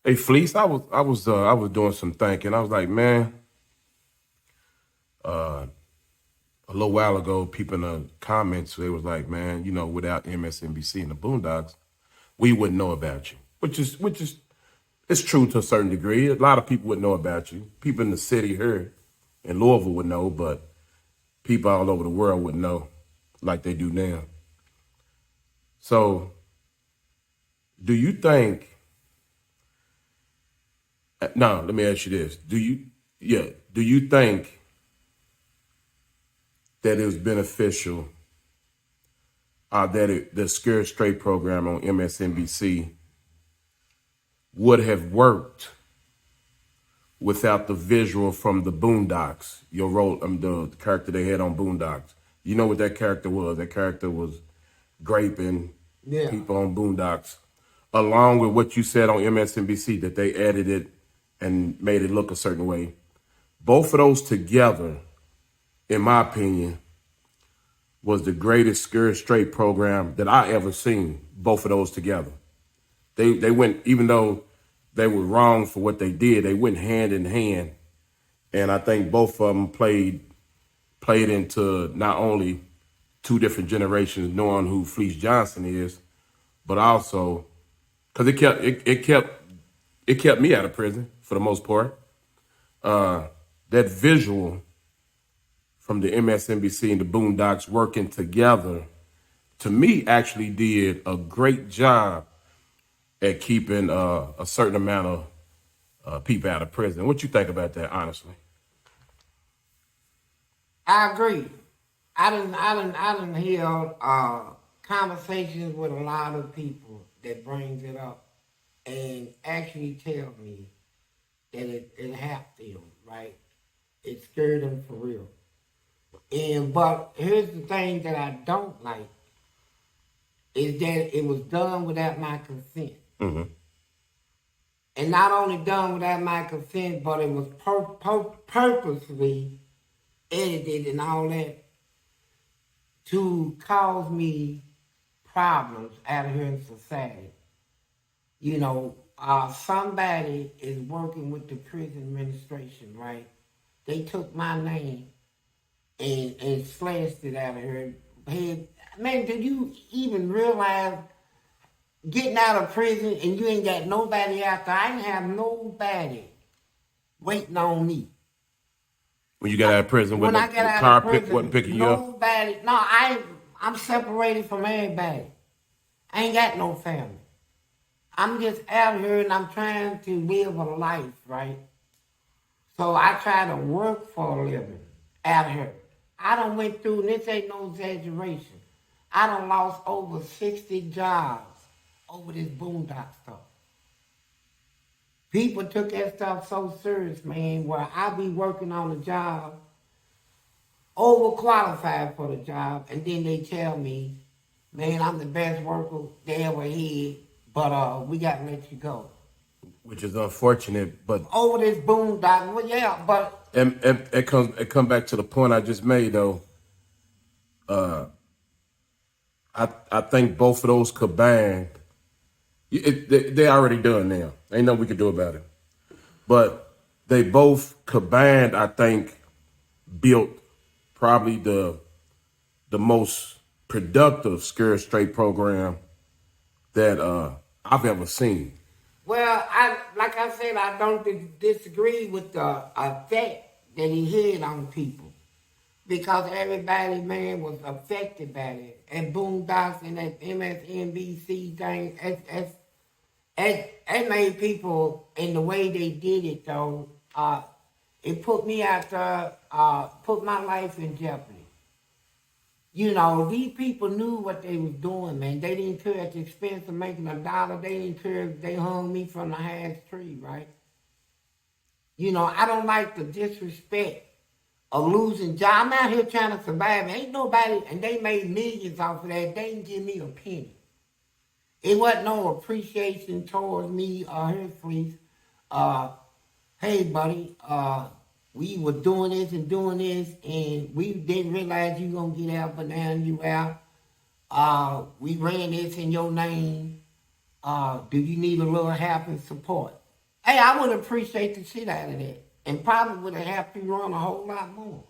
Hey, Fleece, I was doing some thinking. I was like, man, a little while ago, people in the comments, they was like, man, without MSNBC and the Boondocks, we wouldn't know about you. Which is it's true to a certain degree. A lot of people would know about you. People in the city here in Louisville would know, but people all over the world would know like they do now. So do you think no, let me ask you this. Do you think that it was beneficial the Scared Straight program on MSNBC would have worked without the visual from the Boondocks, your role, the character they had on Boondocks? You know what that character was? That character was graping Yeah. people on Boondocks, along with what you said on MSNBC that they edited and made it look a certain way. Both of those together, in my opinion, was the greatest Scared Straight program that I ever seen. Both of those together. They went, even though they were wrong for what they did, they went hand in hand. And I think both of them played into not only two different generations knowing who Fleece Johnson is, but also because it kept me out of prison for the most part. That visual from the MSNBC and the Boondocks working together, to me, actually did a great job at keeping a certain amount of people out of prison. What you think about that, honestly? I agree. I done hear conversations with a lot of people that brings it up and actually tell me that it helped them, right? It scared them for real. But here's the thing that I don't like is that it was done without my consent. Mm-hmm. And not only done without my consent, but it was purposely edited and all that to cause me problems out here in society. Somebody is working with the prison administration, right? They took my name and slashed it out of here. Hey, man, did you even realize getting out of prison and you ain't got nobody out there? I didn't have nobody waiting on me. When you got out of prison, When I the got out car of prison, wasn't picking you up? nobody. No, I'm separated from everybody. I ain't got no family. I'm just out here and I'm trying to live a life, right? So I try to work for a living out here. I done went through, and this ain't no exaggeration, I done lost over 60 jobs over this boondock stuff. People took that stuff so serious, man, where I be working on a job, overqualified for the job, and then they tell me, man, I'm the best worker they ever had, but we got to let you go. Which is unfortunate, but Over this boondock, well, yeah, but it comes back to the point I just made though. I think both of those combined, they already done now. Ain't nothing we can do about it. But they both combined, I think, built probably the most productive Scared Straight program that I've ever seen. well, like I said, I don't disagree with the effect that he had on people because everybody, man, was affected by it. And Boondocks and that MSNBC thing, it made people, in the way they did it, though, it put me out there, put my life in jeopardy. These people knew what they was doing, man. They didn't care at the expense of making $1. They didn't care if they hung me from the highest tree, right? I don't like the disrespect of losing job. I'm out here trying to survive. Ain't nobody, and they made millions off of that. They didn't give me a penny. It wasn't no appreciation towards me or her Fleece. Hey, buddy, we were doing this and we didn't realize you gonna get out, but now you out. We ran this in your name. Do you need a little help and support? Hey, I would appreciate the shit out of that. And probably would have helped you run a whole lot more.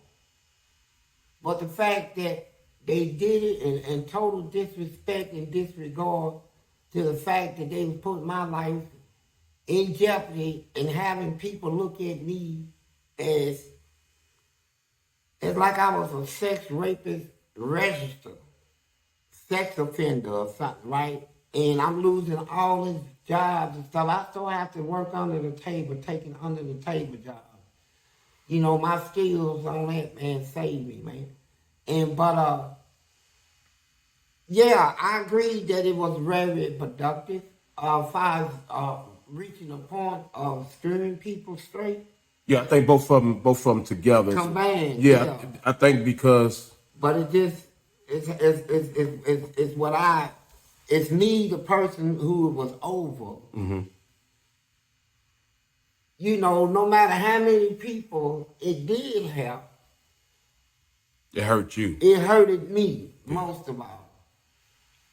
But the fact that they did it in total disrespect and disregard to the fact that they was putting my life in jeopardy and having people look at me as like I was a sex rapist registered sex offender or something, right? And I'm losing all these jobs and stuff. I still have to work under the table, taking under the table jobs. You know, my skills on that, man, saved me, man. And yeah, I agree that it was very productive. Far as reaching a point of steering people straight. Yeah, I think both of them together. Combined, Yeah, yeah. I think because. But it just it's what it's me, the person who it was over. Mm-hmm. You know, no matter how many people it did help, It hurt you. it hurted me most of all.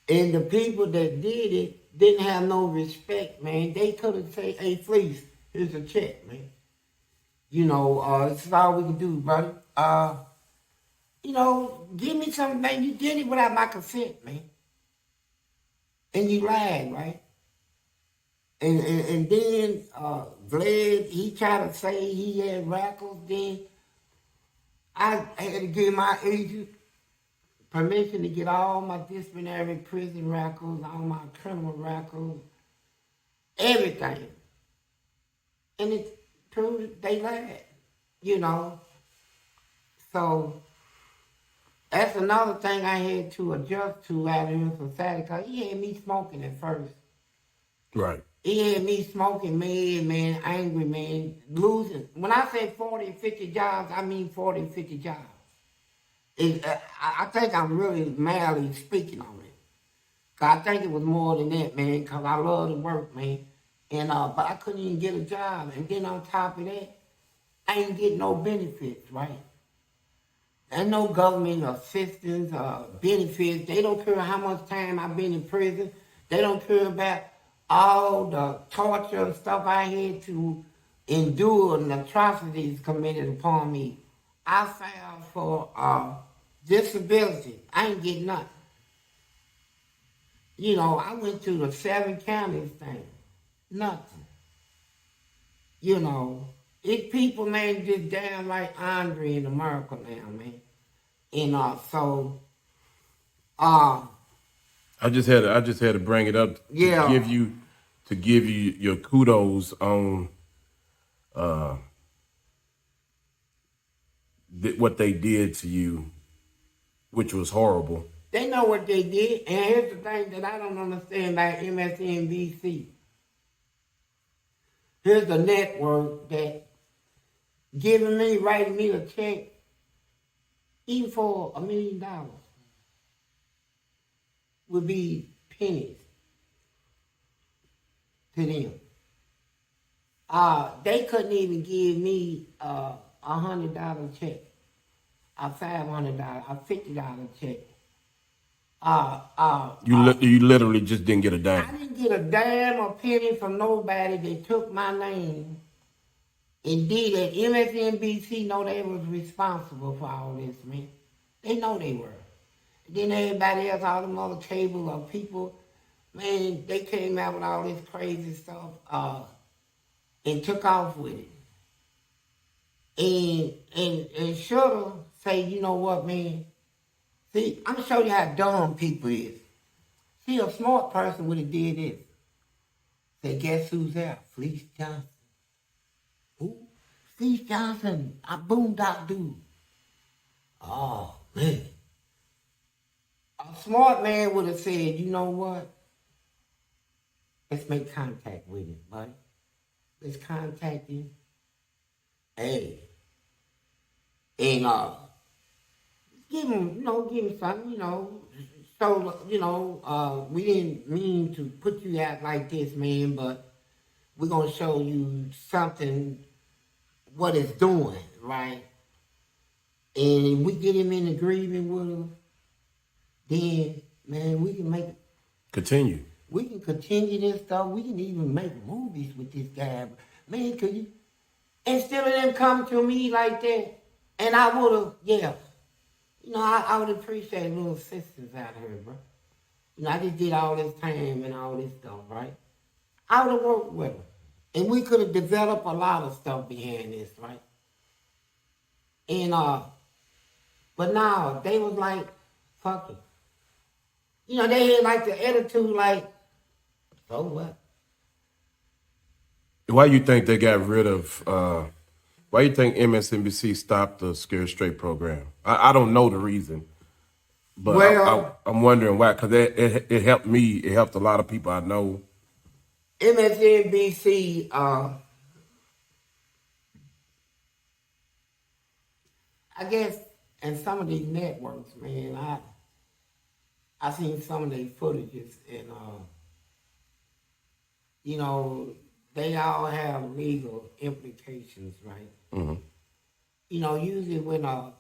And the people that did it didn't have no respect, man. They could have said, "Hey, Fleece, here's a check, man. You know, this is all we can do, brother. You know, give me something, man. You did it without my consent, man. And you lied, right? And then Vlad, he tried to say he had records. Then I had to give my agent permission to get all my disciplinary prison records, all my criminal records, everything. And it proved they lied, you know. So that's another thing I had to adjust to out in society, because he had me smoking at first. Right. He had me smoking, man, angry, man, losing. When I say 40, 50 jobs, I mean 40, 50 jobs. I think I'm really madly speaking on it. Cause I think it was more than that, man, because I love to work, man. And but I couldn't even get a job. And then on top of that, I ain't get no benefits, right? There's no government assistance or benefits. They don't care how much time I've been in prison. They don't care about all the torture and stuff I had to endure and atrocities committed upon me. I filed for disability. I ain't getting nothing. You know, I went to the 7 counties thing. Nothing. You know, it's people, man, just down like Andre in America now, man. And so I just had to bring it up to give you your kudos on what they did to you, which was horrible. they know what they did. And here's the thing that I don't understand about MSNBC. Here's the network that writing me a check, even for $1 million, would be pennies to them. They couldn't even give me a $100 check, a $500, a $50 check. You literally just didn't get a I dime. didn't get a dime or penny from nobody. They took my name and did it. MSNBC know they was responsible for all this, man. They know they were. And then everybody else, all them other cable of people, man, they came out with all this crazy stuff and took off with it. And shoulda say, you know what, man? See, I'm gonna show you how dumb people is. See, a smart person would have did this. Say, guess who's there? Fleece Johnson. Who? Fleece Johnson, a Boondock dude. Oh, man. A smart man would have said, you know what? Let's make contact with him, buddy. Let's contact him. Hey. And give him something, So, we didn't mean to put you out like this, man, but we're going to show you something, what it's doing, right? And we get him in agreement with him, then, man, we can make Continue. We can continue this stuff. We can even make movies with this guy. Man, could you? Instead of them coming to me like that, and I would have, yeah. You know, I would appreciate little sisters out here, bro. You know, I just did all this time and all this stuff, right? I would have worked with them. And we could have developed a lot of stuff behind this, right? And but now they was like, fuck it. You know, they had like the attitude like, so what? Why you think they got rid of? Why you think MSNBC stopped the Scare Straight program? I don't know the reason, but Well, I'm wondering why. Because it helped me. It helped a lot of people I know. MSNBC, I guess, and some of these networks, man, I seen some of their footages, and you know, they all have legal implications, right? Mm-hmm. You know, usually when a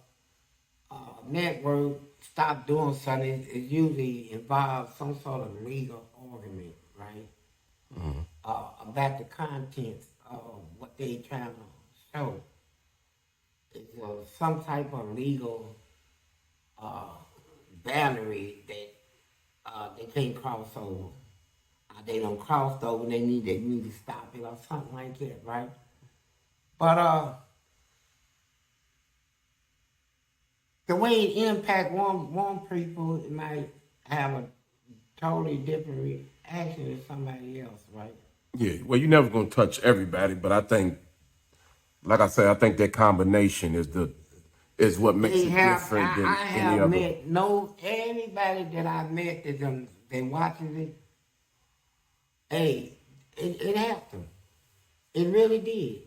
network stop doing something, it usually involves some sort of legal argument, right? Mm-hmm. About the contents of what they trying to show. It's some type of legal boundary that they can't cross over. They don't cross over. They need to stop it or something like that, right? But the way it impact one people, it might have a totally different reaction to somebody else, right? Yeah. Well, you're never gonna touch everybody, but I think, like I said, I think that combination is what makes They it have. different than I any have other. met anybody that I met that they watching it. Hey, it helped them. It really did.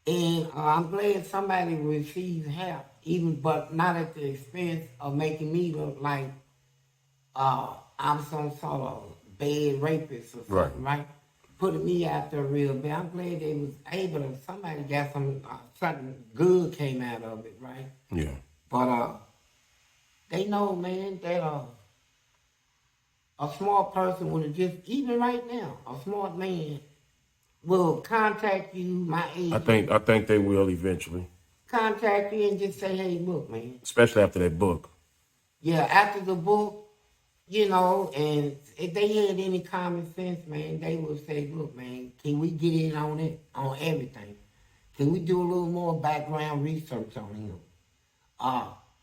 And I'm glad somebody receives help, even but not at the expense of making me look like I'm some sort of bad rapist or Right. something, right? Putting me out there real bad. I'm glad they was able to. Somebody got something good came out of it, right? Yeah. But they know, man, that a smart person would have just even right now, a smart man will contact you, my agent, I think they will eventually, contact you and just say, hey, look, man. especially after that book. Yeah, after the book, you know, and if they had any common sense, man, they would say, look, man, can we get in on it, on everything? Can we do a little more background research on him?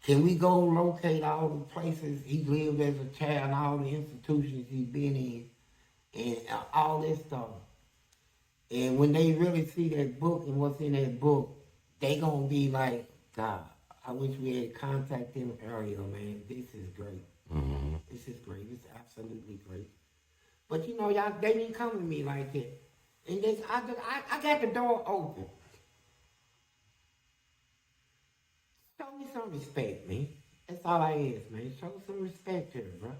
Can we go locate all the places he lived as a child and all the institutions he's been in and all this stuff? And when they really see that book and what's in that book, they gonna be like, God, I wish we had contacted him earlier, man. This is great. Mm-hmm. This is great. It's absolutely great. But you know, y'all, they didn't come to me like that. And this, I got the door open. Show me some respect, man. That's all I ask, man. Show some respect here, bro.